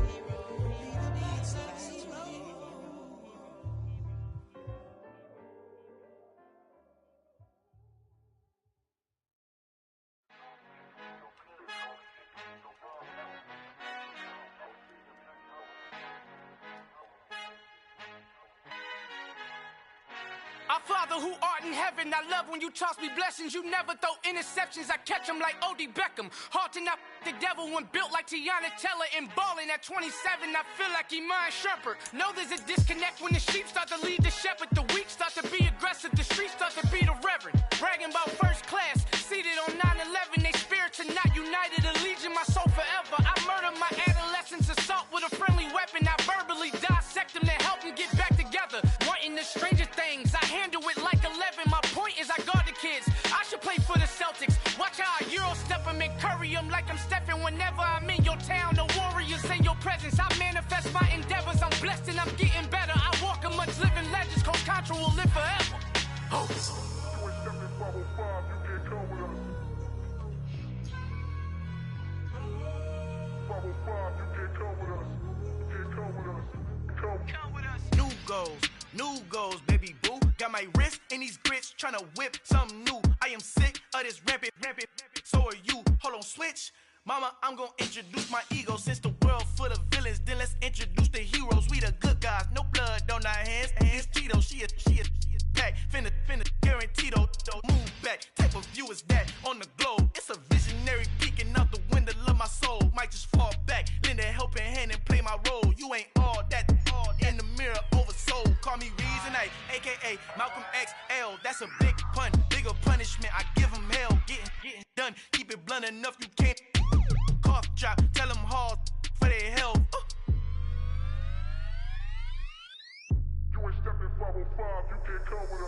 Our Father who art in heaven, I love when you toss me blessings. You never throw interceptions, I catch them like O.D. Beckham. Hard to not the devil when built like Tiana Teller and balling at 27, I feel like Iman Shumpert. Know there's a disconnect when the sheep start to lead the shepherd. The weak start to be aggressive, the streets start to be the reverend. Bragging about first class, seated on 9/11. They spirits are not united, allegiance my soul forever. I murder my adolescence, assault with a friendly weapon. I verbally dissect them to help them get back together. Wanting the stranger things, I handle it like 11. My point is I guard the kids. I should play for the Celtics. Watch how I Euro step them and curry them like I'm stepping. Whenever I'm in your town, the Warriors in your presence. I manifest my endeavors. I'm blessed and I'm getting better. I walk amongst living legends. Coach Contra will live forever. New goals, baby boo. Got my wrist in these grits, tryna whip something new. I am sick of this rampant. So are you. Hold on, switch. Mama, I'm gonna introduce my ego. Since the world full of villains, then let's introduce the heroes. We the good guys, no blood on our hands. It's Tito, she a pack. Finna guarantee though. Move back, type of view is that on the globe. It's a visionary peeking out the window of my soul. Might just fall back, lend a helping hand and play my role. You ain't all that in the mirror oversold. Call me Reasonite, aka Malcolm XL. That's a big pun, bigger punishment. I give him hell, getting done. Keep it blunt enough, you can't cough drop. Tell them hard for their health.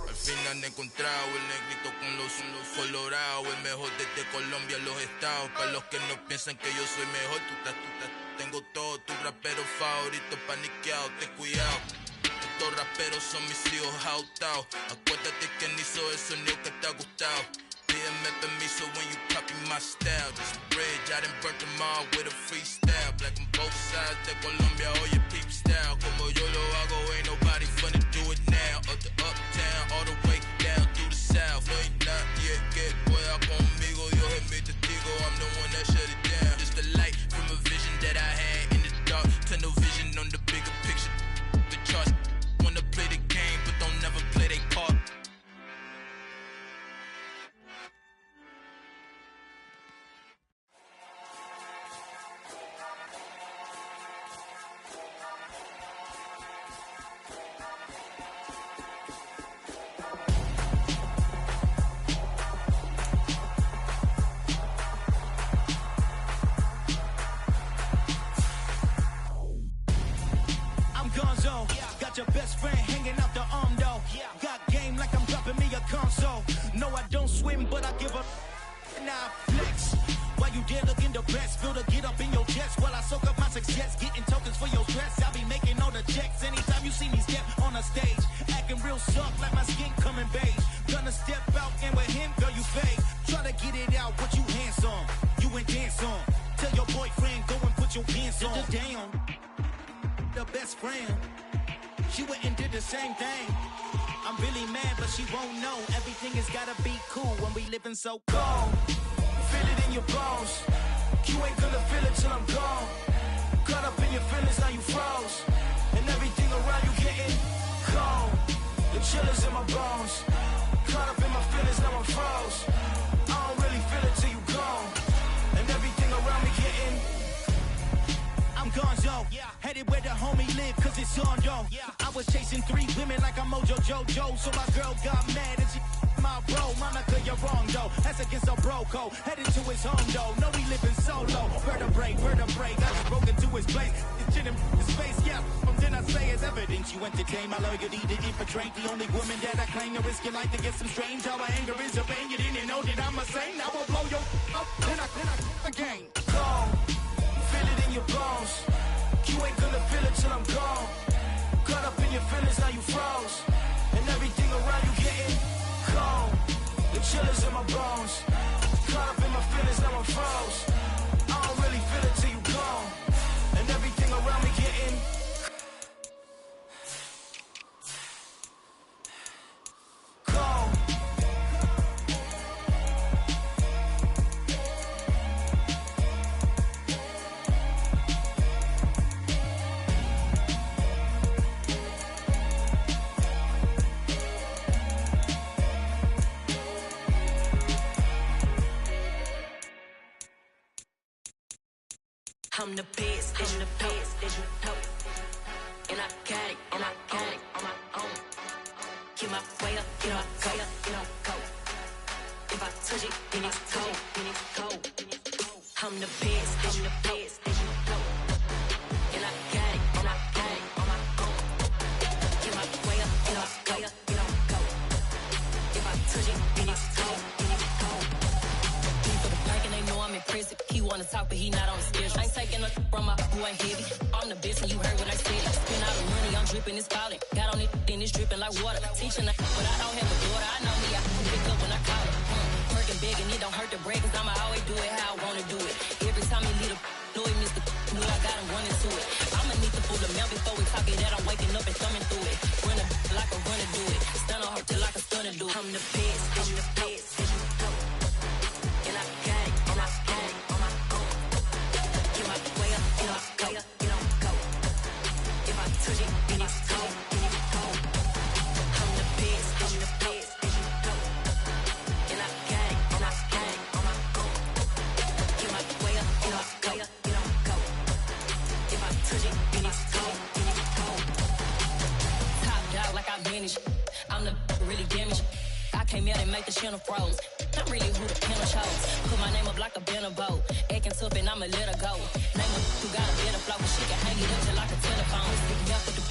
Al fin han encontrado el negrito con los colorados, el mejor desde Colombia, los estados. Para los que no piensan que yo soy mejor, tengo todo, tu rapero favorito paniqueado, ten cuidado. Estos raperos son mis hijos jautados. Acuérdate que ni hizo el sonido que te ha gustado. Pídeme permiso when you copy my style. This bridge, I done burnt them all with a freestyle. Black on both sides de Colombia, oye peep style. Como yo lo hago, ain't nobody finna do it now. Up the uptown, all the way down through the south. No hay nadie que pueda conmigo, Dios es mi testigo. I'm the one that shut it down. Just the light from a vision that I had in the dark. Tunnel vision on the bigger picture. The charts wanna play the game, but don't never play their part. Got your best friend hanging out the arm though. Got game like I'm dropping me a console. No, I don't swim, but I give up. Now flex. While you there looking the best, feel to get up in your chest while I soak up my success. Getting tokens for your stress. I'll be making all the checks anytime you see me step on a stage. Acting real soft like my skin coming beige. Gonna step out and with him, girl, you fake. Try to get it out, what you handsome. You ain't dance on. Tell your boyfriend, go and put your pants on. Down. The best friend. She went and did the same thing. I'm really mad, but she won't know. Everything has gotta be cool when we living so cold. Feel it in your bones. You ain't gonna feel it till I'm gone. Caught up in your feelings, now you froze. And everything around you getting cold. The chill is in my bones. Caught up in my feelings, now I'm froze. I don't really feel it till you gone. And everything around me getting I'm gonzo, headed where the homie live, cause it's on though. I was chasing 3 women like I'm Mojo Jojo, so my girl got mad and she my bro. Monica, you're wrong though, that's against a bro code. Headed to his home though, no he living solo. Vertebrae, I just broke into his place. It's chin in his face, yeah. Then I say it's evidence you entertain my loyalty to infiltrate. The only woman that I claim to risk your life to get some strange. How my anger is a pain, you didn't know that I'm a saint. I will blow your up, then I again. Go. Feel it in your bones. You ain't gonna feel it till I'm gone. Caught up in your feelings, now you froze. And everything around you getting cold. The chill is in my bones. Caught up in my feelings, now I'm froze. I don't really feel it till you gone. And everything around me getting cold. I'm the best, I'm the best, and I got it, on my own. Get my way up, get on go. If I touch it, then it's cold. I'm the best, and I got it, on my own. Get my way up, get on go. If I touch it, then it's cold. For the blank and they know I'm impressive. He wanna talk, but he not on the schedule. I ain't taking a from my who ain't heavy. I'm the best and you heard what I said. Spend all the money, I'm dripping, it's falling. Got on it, then it's dripping like water. Teaching, but I don't have a daughter. I know me, I can pick up when I call it. Working begging, it don't hurt to brag, cause I'ma always do it how I wanna do it. Every time he lead a Louis, Mr. Knew I got him running to it. I'ma need to fool the man before we talk it, that I'm waking up and thumbing through it. Run a like a runner do it. Stun on her till like a stunner do it. I'm the best, and I got it, and I got it on my own. Get my way up, get on go, get on go. If I touch it, then it's cold, then it's cold. I'm the best, and I got it, and I got it on my own. Get my way up, get on go, get on go. If I touch it, then it's cold, then it's cold. Top dog like I manage. I'm the really damaged. I came out and make the channel froze. I'm really who the piano chose. Put my name up like a banner boat. Acting tough and I'ma let her go. Name her who got a better flow, but she can hang it up just like a telephone. Stick me up with the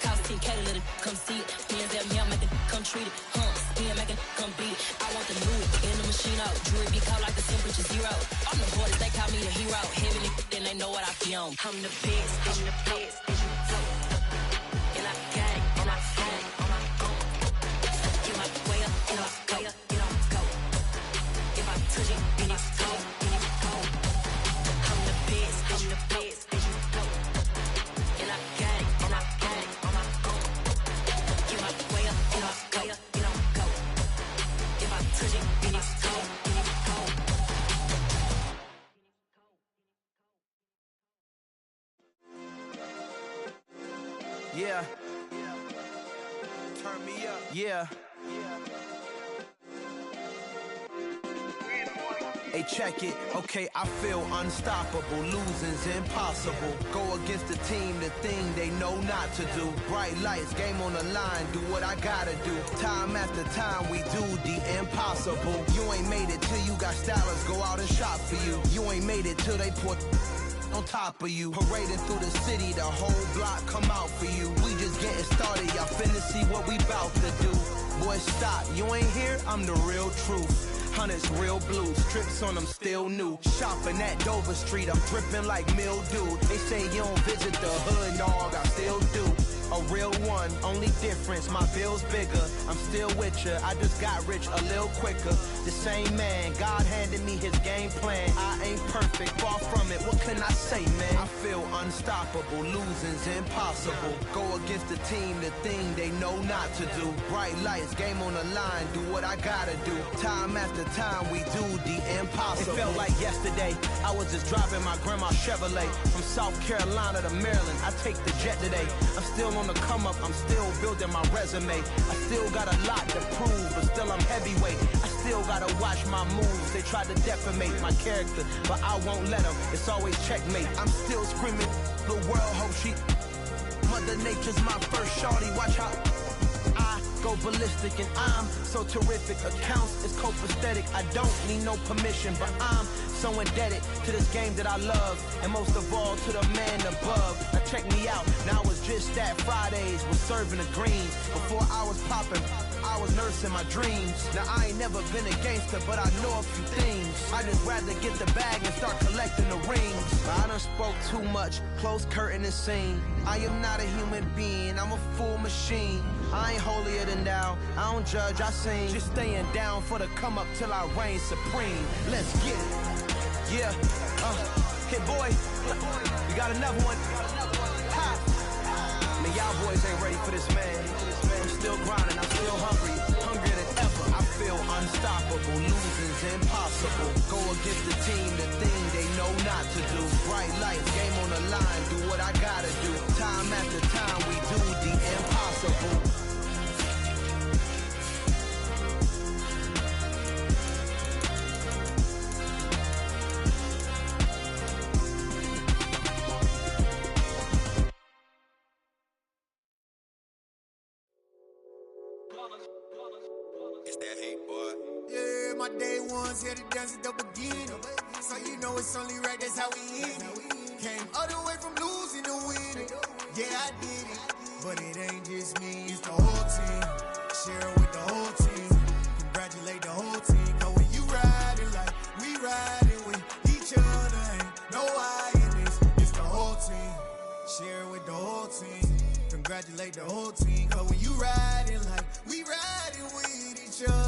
cost 10K to let it come see it. Hands at me, I make it come treat it. Spin, make it come beat it. I want the new in the machine out. Jewelry be cold like the temperature zero. I'm the boy that they call me the hero. Heavenly, then they know what I feel on. I'm the best, I'm the best. And I got it, and I got it on my own. Get my way up, and I go, get on go. If I touch it, then it's cold, then it's cold. I'm the best, I'm the best. And I got it, and I got it on my own. Get my way up, and I go, get on go. If I touch it, then it's cold, then it's cold. Yeah. Turn me up. Yeah. Hey, check it. Okay, I feel unstoppable. Losing's impossible. Go against the team, the thing they know not to do. Bright lights, game on the line. Do what I gotta do. Time after time, we do the impossible. You ain't made it till you got stylers go out and shop for you. You ain't made it till they put on top of you. Parading through the city, the whole block come out for you. We just getting started, y'all finna see what we bout to do. Boy, stop, you ain't here, I'm the real truth. Hunters, real blues, strips on them still new. Shopping at Dover Street, I'm dripping like mildew. They say you don't visit the hood, dog, I still do. A real one, only difference, my bill's bigger. I'm still with ya, I just got rich a little quicker. The same man, God handed me his game plan. I ain't perfect, far from it, what can I say, man? I feel unstoppable, losing's impossible. Go against the team, the thing they know not to do. Bright lights, game on the line, do what I gotta do. Time after time, we do the impossible. It felt like yesterday, I was just driving my grandma's Chevrolet. From South Carolina to Maryland, I take the jet today. I'm still on the come up, I'm still building my resume. I still got a lot to prove, but still I'm heavyweight. I still gotta watch my moves. They try to defamate my character, but I won't let them. It's always checkmate. I'm still screaming, the world hope she. Mother Nature's my first shorty. Watch how I go ballistic, and I'm so terrific. Accounts is copacetic. I don't need no permission, but I'm so indebted to this game that I love, and most of all to the man above. Now check me out, now it's just that Fridays was serving the greens. Before I was popping, I was nursing my dreams. Now I ain't never been a gangster, but I know a few things. I just rather get the bag and start collecting the rings. I done spoke too much, close curtain and scene. I am not a human being, I'm a full machine. I ain't holier than thou, I don't judge, I sing. Just staying down for the come up till I reign supreme. Let's get it. Yeah, hit boy, we got another one. Ha! Man, y'all boys ain't ready for this, man. I'm still grinding, I'm still hungry, hungrier than ever. I feel unstoppable, losing's impossible. Go against the team, the thing they know not to do. Bright lights, game on the line, do what I gotta do. Time after time, we do the impossible. It's that hate, boy. Yeah, my day ones here to dance at the beginning. So you know it's only right, that's how we hit it. Came all the way from losing to winning. Yeah, I did it. But it ain't just me, it's the whole team. Share it with the whole team. Congratulate the whole team. Cause when you riding like we riding with each other, ain't no I in this. It's the whole team. Share it with the whole team. Congratulate the whole team. Cause when you riding like we riding with each other.